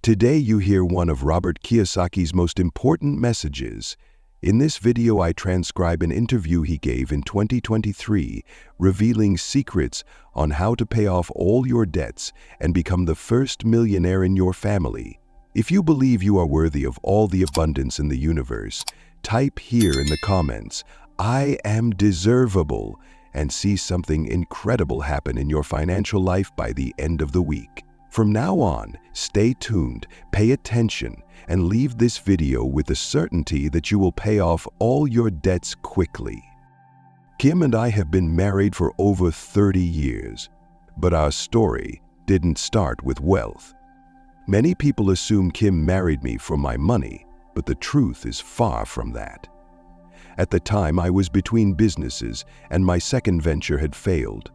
Today you hear one of Robert Kiyosaki's most important messages. In this video I transcribe an interview he gave in 2023, revealing secrets on how to pay off all your debts and become the first millionaire in your family. If you believe you are worthy of all the abundance in the universe, type here in the comments, "I am deservable," and see something incredible happen in your financial life by the end of the week. From now on, stay tuned, pay attention, and leave this video with the certainty that you will pay off all your debts quickly. Kim and I have been married for over 30 years, but our story didn't start with wealth. Many people assume Kim married me for my money, but the truth is far from that. At the time, I was between businesses and my second venture had failed.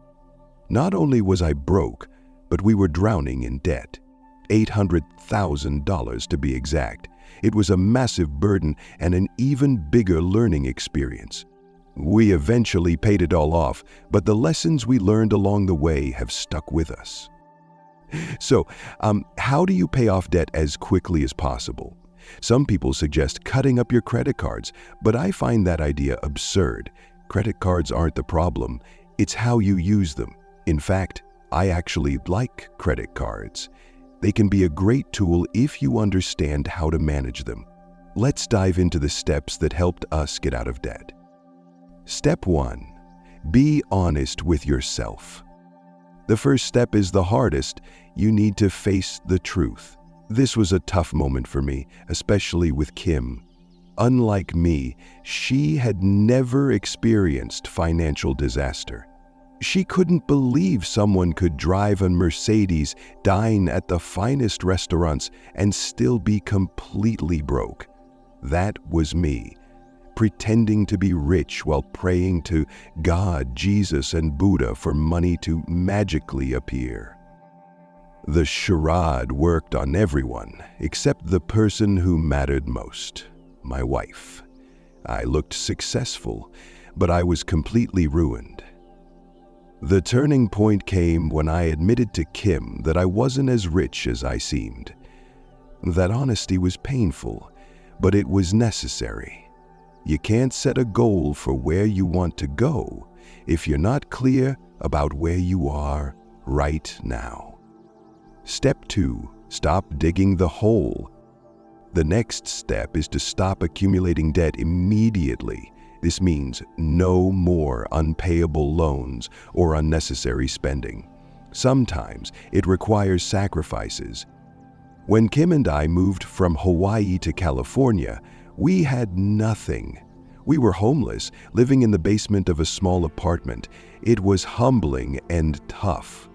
Not only was I broke, but we were drowning in debt. $800,000 to be exact. It was a massive burden and an even bigger learning experience. We eventually paid it all off, but the lessons we learned along the way have stuck with us. So, how do you pay off debt as quickly as possible? Some people suggest cutting up your credit cards, but I find that idea absurd. Credit cards aren't the problem, it's how you use them. In fact, I actually like credit cards. They can be a great tool if you understand how to manage them. Let's dive into the steps that helped us get out of debt. Step 1. Be honest with yourself. The first step is the hardest. You need to face the truth. This was a tough moment for me, especially with Kim. Unlike me, she had never experienced financial disaster. She couldn't believe someone could drive a Mercedes, dine at the finest restaurants, and still be completely broke. That was me, pretending to be rich while praying to God, Jesus, and Buddha for money to magically appear. The charade worked on everyone, except the person who mattered most, my wife. I looked successful, but I was completely ruined. The turning point came when I admitted to Kim that I wasn't as rich as I seemed. That honesty was painful, but it was necessary. You can't set a goal for where you want to go if you're not clear about where you are right now. Step 2. Stop digging the hole. The next step is to stop accumulating debt immediately. This means no more unpayable loans or unnecessary spending. Sometimes it requires sacrifices. When Kim and I moved from Hawaii to California, we had nothing. We were homeless, living in the basement of a small apartment. It was humbling and tough.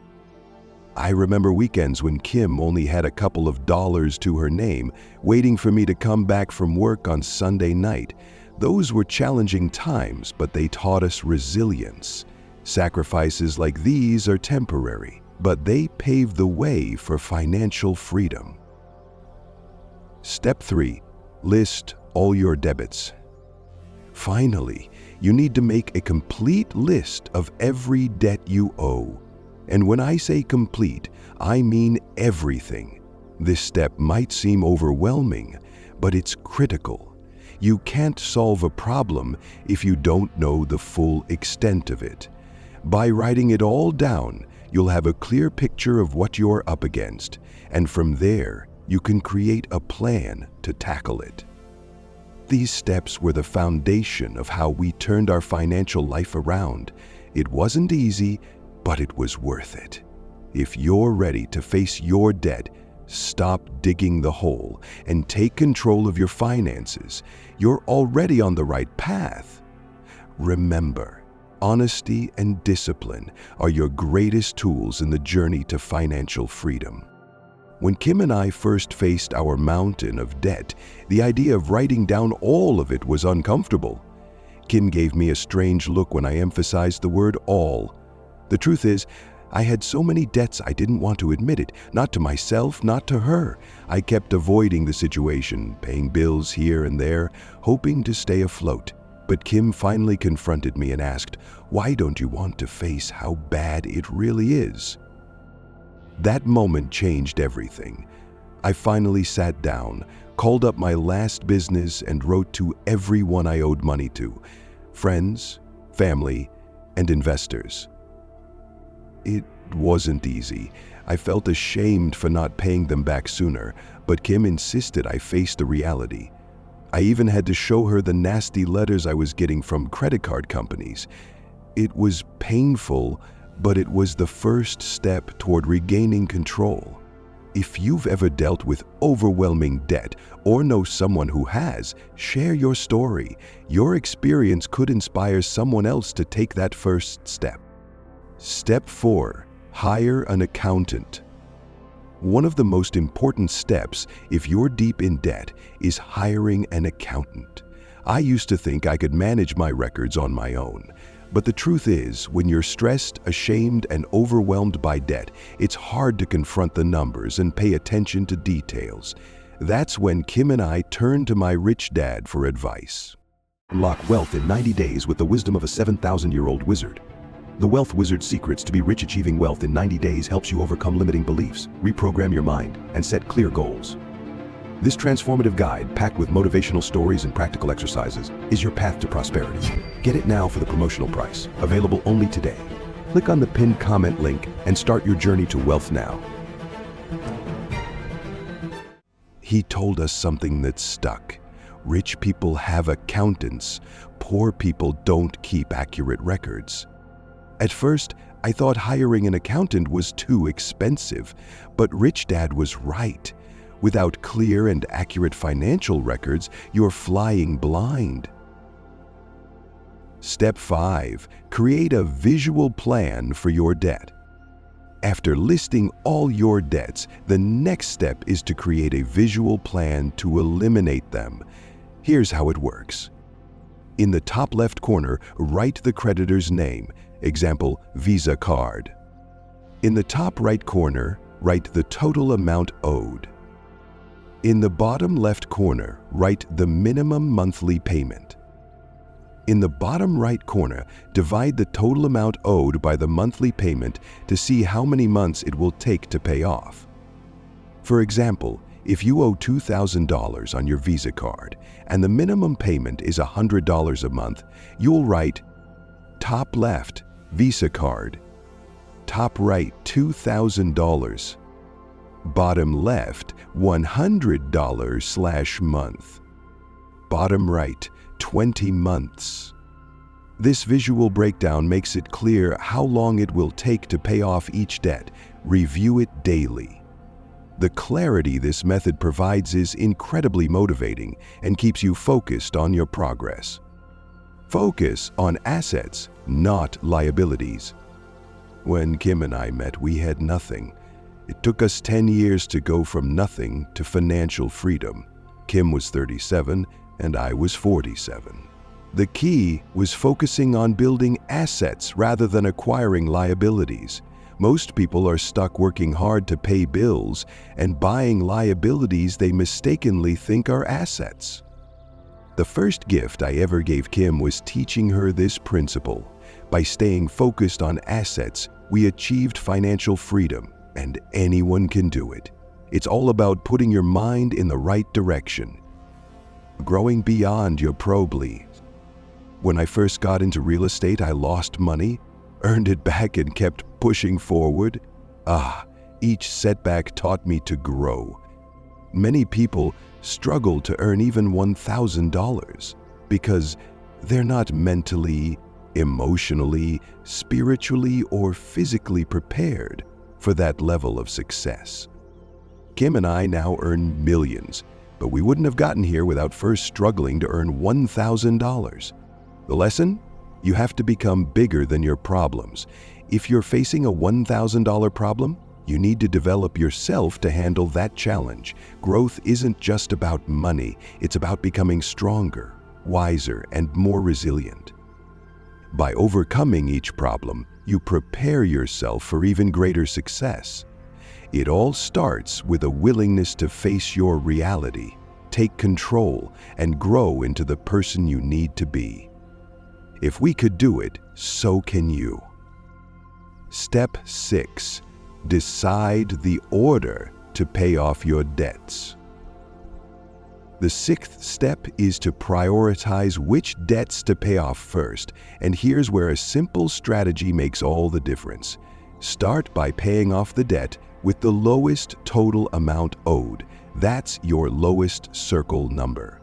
I remember weekends when Kim only had a couple of dollars to her name, waiting for me to come back from work on Sunday night. Those were challenging times, but they taught us resilience. Sacrifices like these are temporary, but they pave the way for financial freedom. Step 3. List all your debits. Finally, you need to make a complete list of every debt you owe. And when I say complete, I mean everything. This step might seem overwhelming, but it's critical. You can't solve a problem if you don't know the full extent of it. By writing it all down, you'll have a clear picture of what you're up against, and from there, you can create a plan to tackle it. These steps were the foundation of how we turned our financial life around. It wasn't easy, but it was worth it. If you're ready to face your debt, stop digging the hole and take control of your finances. You're already on the right path. Remember, honesty and discipline are your greatest tools in the journey to financial freedom. When Kim and I first faced our mountain of debt, the idea of writing down all of it was uncomfortable. Kim gave me a strange look when I emphasized the word all. The truth is, I had so many debts I didn't want to admit it, not to myself, not to her. I kept avoiding the situation, paying bills here and there, hoping to stay afloat. But Kim finally confronted me and asked, "Why don't you want to face how bad it really is?" That moment changed everything. I finally sat down, called up my last business, and wrote to everyone I owed money to: friends, family, and investors. It wasn't easy. I felt ashamed for not paying them back sooner, but Kim insisted I face the reality. I even had to show her the nasty letters I was getting from credit card companies. It was painful, but it was the first step toward regaining control. If you've ever dealt with overwhelming debt or know someone who has, share your story. Your experience could inspire someone else to take that first step. Step 4. Hire an accountant. One of the most important steps if you're deep in debt is hiring an accountant. I used to think I could manage my records on my own. But the truth is, when you're stressed, ashamed, and overwhelmed by debt, it's hard to confront the numbers and pay attention to details. That's when Kim and I turned to my rich dad for advice. Unlock wealth in 90 days with the wisdom of a 7,000-year-old wizard. The Wealth Wizard's Secrets to be rich. Achieving wealth in 90 days helps you overcome limiting beliefs, reprogram your mind, and set clear goals. This transformative guide, packed with motivational stories and practical exercises, is your path to prosperity. Get it now for the promotional price, available only today. Click on the pinned comment link and start your journey to wealth now. He told us something that stuck. Rich people have accountants. Poor people don't keep accurate records. At first, I thought hiring an accountant was too expensive, but Rich Dad was right. Without clear and accurate financial records, you're flying blind. Step 5. Create a visual plan for your debt. After listing all your debts, the next step is to create a visual plan to eliminate them. Here's how it works. In the top left corner, write the creditor's name. Example, Visa card. In the top right corner, write the total amount owed. In the bottom left corner, write the minimum monthly payment. In the bottom right corner, divide the total amount owed by the monthly payment to see how many months it will take to pay off. For example, if you owe $2,000 on your Visa card and the minimum payment is $100 a month, you'll write top left, Visa card, top right, $2,000, bottom left, $100/month, bottom right, 20 months. This visual breakdown makes it clear how long it will take to pay off each debt. Review it daily. The clarity this method provides is incredibly motivating and keeps you focused on your progress. Focus on assets, not liabilities. When Kim and I met, we had nothing. It took us 10 years to go from nothing to financial freedom. Kim was 37 and I was 47. The key was focusing on building assets rather than acquiring liabilities. Most people are stuck working hard to pay bills and buying liabilities they mistakenly think are assets. The first gift I ever gave Kim was teaching her this principle. By staying focused on assets, we achieved financial freedom, and anyone can do it. It's all about putting your mind in the right direction, growing beyond your beliefs. When I first got into real estate, I lost money, earned it back, and kept pushing forward. Each setback taught me to grow. Many people struggle to earn even $1,000 because they're not mentally, emotionally, spiritually, or physically prepared for that level of success. Kim and I now earn millions, but we wouldn't have gotten here without first struggling to earn $1,000. The lesson? You have to become bigger than your problems. If you're facing a $1,000 problem, you need to develop yourself to handle that challenge. Growth isn't just about money, it's about becoming stronger, wiser, and more resilient. By overcoming each problem, you prepare yourself for even greater success. It all starts with a willingness to face your reality, take control, and grow into the person you need to be. If we could do it, so can you. Step 6. Decide the order to pay off your debts. The sixth step is to prioritize which debts to pay off first, and here's where a simple strategy makes all the difference. Start by paying off the debt with the lowest total amount owed. That's your lowest circle number.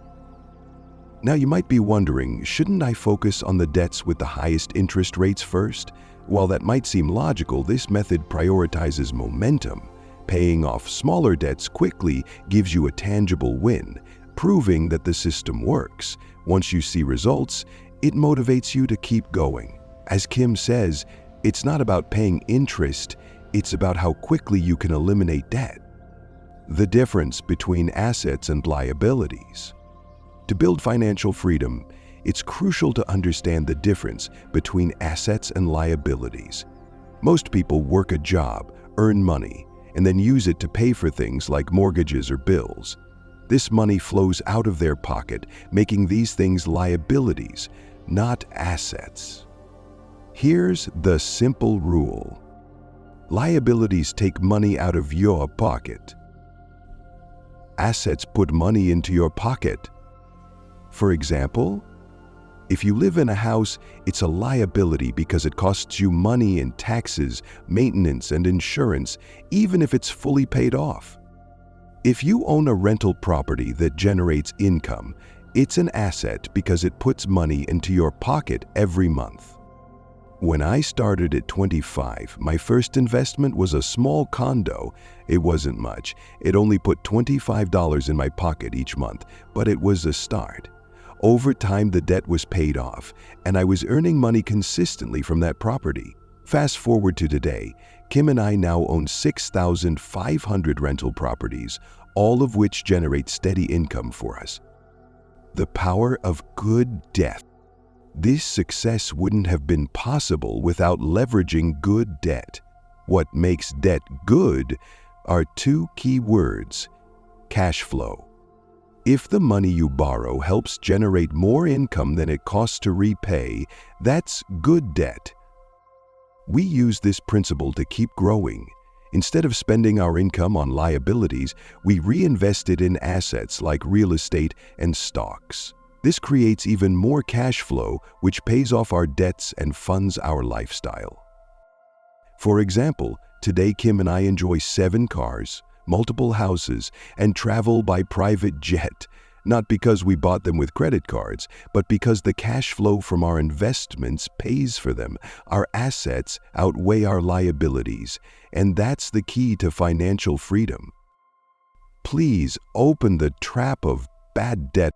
Now you might be wondering, shouldn't I focus on the debts with the highest interest rates first? While that might seem logical, this method prioritizes momentum. Paying off smaller debts quickly gives you a tangible win, proving that the system works. Once you see results, it motivates you to keep going. As Kim says, it's not about paying interest, it's about how quickly you can eliminate debt. The difference between assets and liabilities. To build financial freedom, it's crucial to understand the difference between assets and liabilities. Most people work a job, earn money, and then use it to pay for things like mortgages or bills. This money flows out of their pocket, making these things liabilities, not assets. Here's the simple rule. Liabilities take money out of your pocket. Assets put money into your pocket. For example, if you live in a house, it's a liability because it costs you money in taxes, maintenance, and insurance, even if it's fully paid off. If you own a rental property that generates income, it's an asset because it puts money into your pocket every month. When I started at 25, my first investment was a small condo. It wasn't much. It only put $25 in my pocket each month, but it was a start. Over time, the debt was paid off, and I was earning money consistently from that property. Fast forward to today, Kim and I now own 6,500 rental properties, all of which generate steady income for us. The power of good debt. This success wouldn't have been possible without leveraging good debt. What makes debt good are two key words: cash flow. If the money you borrow helps generate more income than it costs to repay, that's good debt. We use this principle to keep growing. Instead of spending our income on liabilities, we reinvest it in assets like real estate and stocks. This creates even more cash flow, which pays off our debts and funds our lifestyle. For example, today Kim and I enjoy 7 cars, multiple houses, and travel by private jet, not because we bought them with credit cards, but because the cash flow from our investments pays for them. Our assets outweigh our liabilities, and that's the key to financial freedom. Please open the trap of bad debt.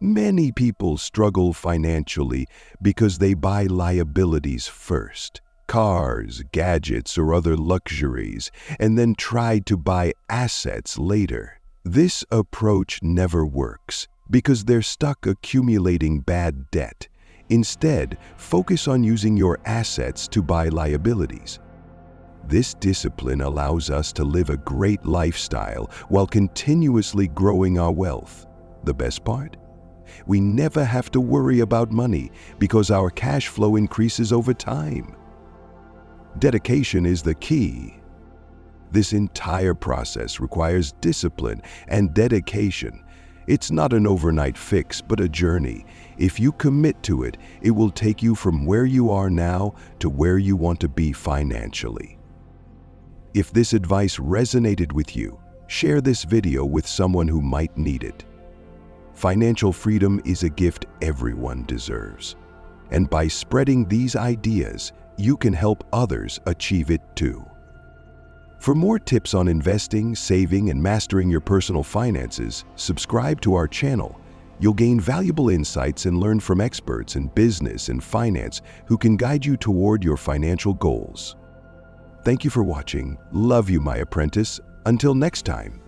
Many people struggle financially because they buy liabilities first, cars, gadgets, or other luxuries, and then try to buy assets later. This approach never works because they're stuck accumulating bad debt. Instead, focus on using your assets to buy liabilities. This discipline allows us to live a great lifestyle while continuously growing our wealth. The best part? We never have to worry about money because our cash flow increases over time. Dedication is the key. This entire process requires discipline and dedication. It's not an overnight fix, but a journey. If you commit to it, it will take you from where you are now to where you want to be financially. If this advice resonated with you, share this video with someone who might need it. Financial freedom is a gift everyone deserves. And by spreading these ideas, you can help others achieve it too. For more tips on investing, saving, and mastering your personal finances, subscribe to our channel. You'll gain valuable insights and learn from experts in business and finance who can guide you toward your financial goals. Thank you for watching. Love you, my apprentice. Until next time.